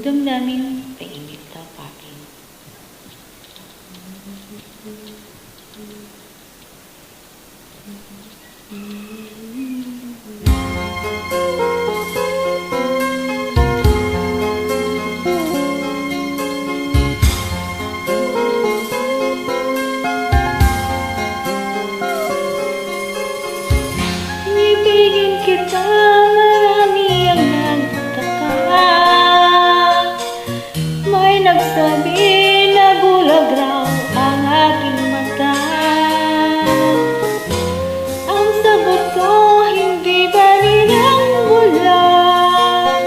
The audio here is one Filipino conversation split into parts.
damdamin ay init tapakin. Ibigin kita, marami ang nagtaka. May nagsabi na bulag raw ang aking mata. Ang sagot ko, hindi ba nilang bulag?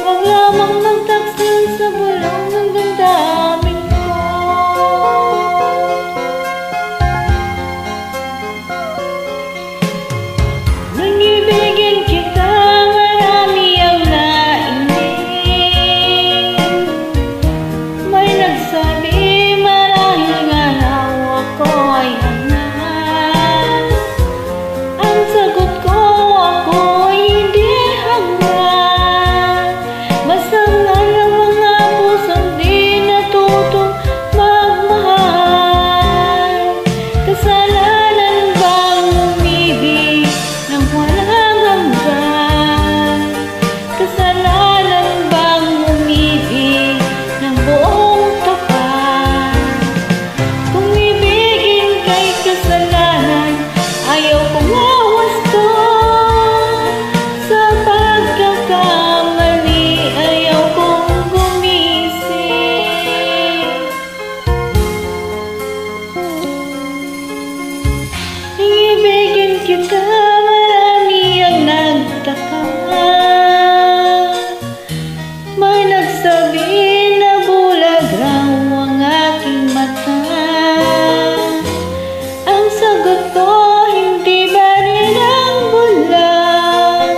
Wag lamang magtaksil sa bulong ng damdamin ko. Nang ibigin kita, marami ang nainig. May nagsabi marahil nga raw ako ay hangal. Ang sagot ko, ako ay hindi hangal. Basta nga ng mga pusong di natutong magmahal. Kasalanan bang umibig nang walang hanggan? Kasalanan bang umibig ng buong tapat? Kung ibigin kay kasalanan, ayaw kong awasto. Sa pagkakamali, ayaw kong gumising. Ibigin kita, marami ang nagtaka. May nagsabi na bulag raw ang aking mata. Ang sagot ko, hindi ba rin ang bulag?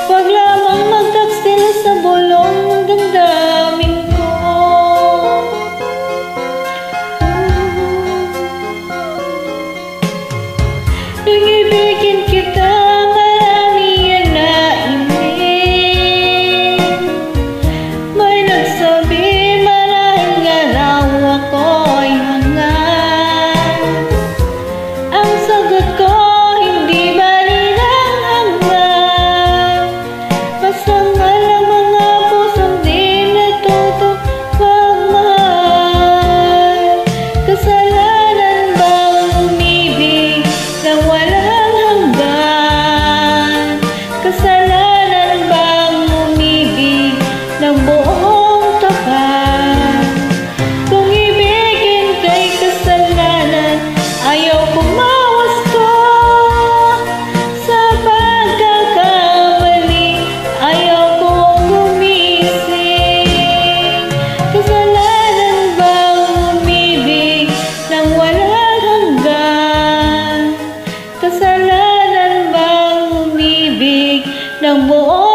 Wag lamang magtaksil sa bulong ng damdamin ko. Nang ibigin kita, marami ang nainig. May nagsabi marahil nga raw ako ay hangal. Ang sagot ko, hindi ba rin ang hanggan? Basta nga lang mga pusong di natutong magmahal. Kasalanan bang umibig nang walang hanggan? Kasalanan bang umibig ng buong tapat? Kung ibigin kay kasalanan, ayaw kong mawasto. Sa pagkakamali, ayaw kong gumising. Kasalanan bang umibig nang walang hanggan? Kasalanan bang umibig ng buong